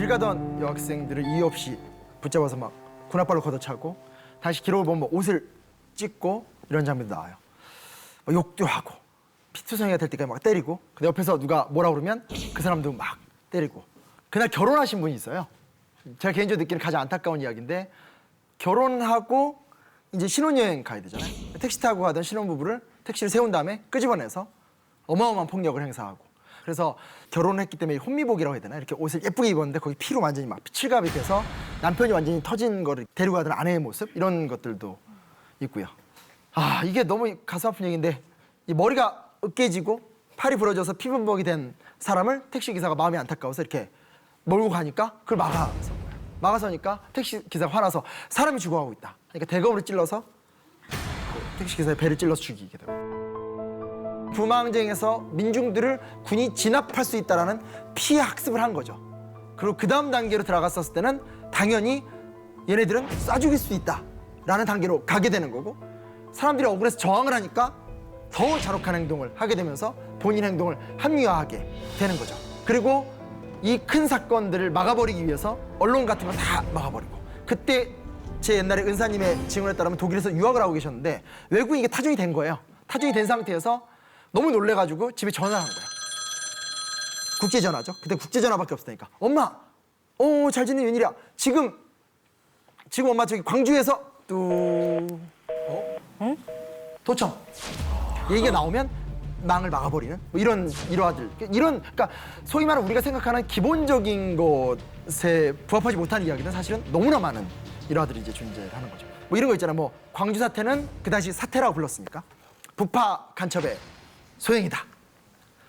길 가던 여학생들을 이유 없이 붙잡아서 막 군홧발로 걷어차고 다시 기록을 보면 옷을 찢고 이런 장면도 나와요. 욕도 하고 피투성이가 될 때까지 막 때리고 근데 옆에서 누가 뭐라 그러면 그 사람도 막 때리고 그날 결혼하신 분이 있어요. 제가 개인적으로 느끼는 가장 안타까운 이야기인데 결혼하고 이제 신혼여행 가야 되잖아요. 택시 타고 가던 신혼부부를 택시를 세운 다음에 끄집어내서 어마어마한 폭력을 행사하고 그래서 결혼했기 때문에 혼미복이라고 해야 되나 이렇게 옷을 예쁘게 입었는데 거기 피로 완전히 막 칠갑이 돼서 남편이 완전히 터진 거를 데리고 가던 아내의 모습 이런 것들도 있고요. 아 이게 너무 가슴 아픈 얘기인데 이 머리가 으깨지고 팔이 부러져서 피범벅이 된 사람을 택시기사가 마음이 안타까워서 이렇게 몰고 가니까 그걸 막아서니까 택시기사가 화나서 사람이 죽어가고 있다. 그러니까 대검으로 찔러서 그 택시기사의 배를 찔러서 죽이게 되고 부마항쟁에서 민중들을 군이 진압할 수 있다는 피해 학습을 한 거죠. 그리고 그 다음 단계로 들어갔었을 때는 당연히 얘네들은 쏴 죽일 수 있다라는 단계로 가게 되는 거고 사람들이 억울해서 저항을 하니까 더 잔혹한 행동을 하게 되면서 본인 행동을 합리화하게 되는 거죠. 그리고 이 큰 사건들을 막아버리기 위해서 언론 같은 거 다 막아버리고 그때 제 옛날에 은사님의 증언에 따르면 독일에서 유학을 하고 계셨는데 외국인 이게 타전이 된 거예요. 타전이 된 상태에서 너무 놀래가지고 집에 전화를 한 거예요. 국제전화죠. 그때 국제전화밖에 없으니까 엄마, 잘 지내 웬일이야. 지금 엄마 저기 광주에서 도청 얘기가 나오면 망을 막아버리는 뭐 이런 일화들 그러니까 소위 말하는 우리가 생각하는 기본적인 것에 부합하지 못한 이야기는 사실은 너무나 많은 일화들이 이제 존재하는 거죠. 뭐 이런 거 있잖아요. 뭐 광주 사태는 그 당시 사태라고 불렀으니까 북파 간첩의 소행이다.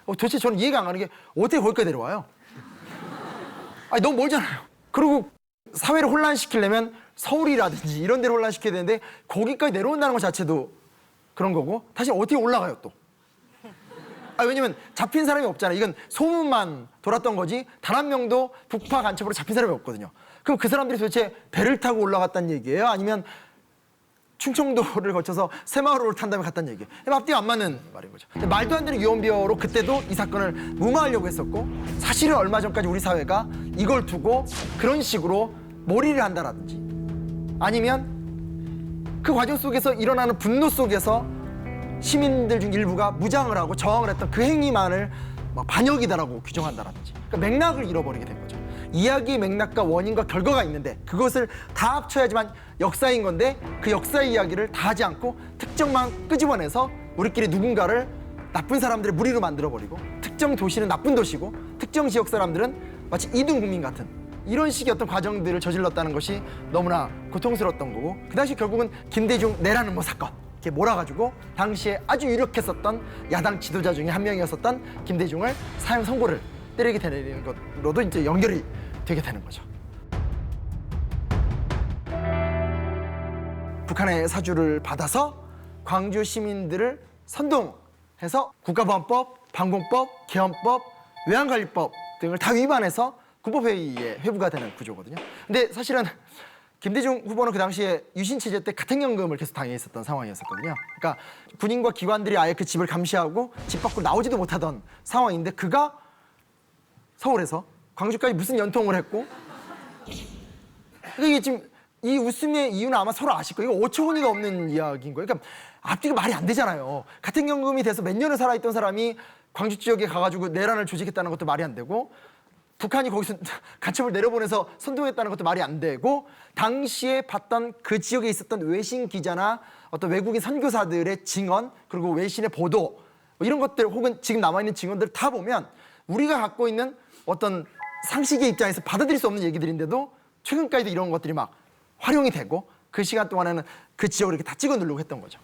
도대체 저는 이해가 안 가는 게 어떻게 거기까지 내려와요? 아니 너무 멀잖아요. 그리고 사회를 혼란시키려면 서울이라든지 이런 데를 혼란시켜야 되는데 거기까지 내려온다는 것 자체도 그런 거고 다시 어떻게 올라가요 또? 왜냐면 잡힌 사람이 없잖아요. 이건 소문만 돌았던 거지 단 한 명도 북파 간첩으로 잡힌 사람이 없거든요. 그럼 그 사람들이 도대체 배를 타고 올라갔다는 얘기예요? 아니면 충청도를 거쳐서 새마을호를 탄 다음에 갔다는 얘기예요? 앞뒤가 안 맞는 말인 거죠. 말도 안 되는 유언비어로 그때도 이 사건을 무마하려고 했었고 사실은 얼마 전까지 우리 사회가 이걸 두고 그런 식으로 몰이를 한다라든지 아니면 그 과정 속에서 일어나는 분노 속에서 시민들 중 일부가 무장을 하고 저항을 했던 그 행위만을 막 반역이다라고 규정한다라든지 그러니까 맥락을 잃어버리게 된 거죠. 이야기의 맥락과 원인과 결과가 있는데 그것을 다 합쳐야지만 역사인 건데 그 역사의 이야기를 다 하지 않고 특정만 끄집어내서 우리끼리 누군가를 나쁜 사람들의 무리로 만들어버리고 특정 도시는 나쁜 도시고 특정 지역 사람들은 마치 이등 국민 같은 이런 식의 어떤 과정들을 저질렀다는 것이 너무나 고통스러웠던 거고 그 당시 결국은 김대중 내라는 뭐 사건 이렇게 몰아가지고 당시에 아주 유력했었던 야당 지도자 중에 한 명이었었던 김대중을 사형 선고를 때리게 되는 것으로도 이제 연결이 되게 되는 거죠. 북한의 사주를 받아서 광주 시민들을 선동해서 국가보안법, 방공법, 개헌법, 외환관리법 등을 다 위반해서 군법회의에 회부가 되는 구조거든요. 근데 사실은 김대중 후보는 그 당시에 유신체제 때 가택연금을 계속 당해 있었던 상황이었거든요. 그러니까 군인과 기관들이 아예 그 집을 감시하고 집 밖으로 나오지도 못하던 상황인데 그가 서울에서 광주까지 무슨 연통을 했고 이게 지금 이 웃음의 이유는 아마 서로 아실 거예요. 이거 어처구니가 없는 이야기인 거예요. 그러니까 앞뒤가 말이 안 되잖아요. 가택연금이 돼서 몇 년을 살아있던 사람이 광주 지역에 가가지고 내란을 조직했다는 것도 말이 안 되고 북한이 거기서 간첩을 내려보내서 선동했다는 것도 말이 안 되고 당시에 봤던 그 지역에 있었던 외신 기자나 어떤 외국인 선교사들의 증언 그리고 외신의 보도 뭐 이런 것들 혹은 지금 남아있는 증언들을 다 보면 우리가 갖고 있는 어떤 상식의 입장에서 받아들일 수 없는 얘기들인데도 최근까지도 이런 것들이 막 활용이 되고 그 시간 동안에는 그 지역을 이렇게 다 찍어 누르고 했던 거죠.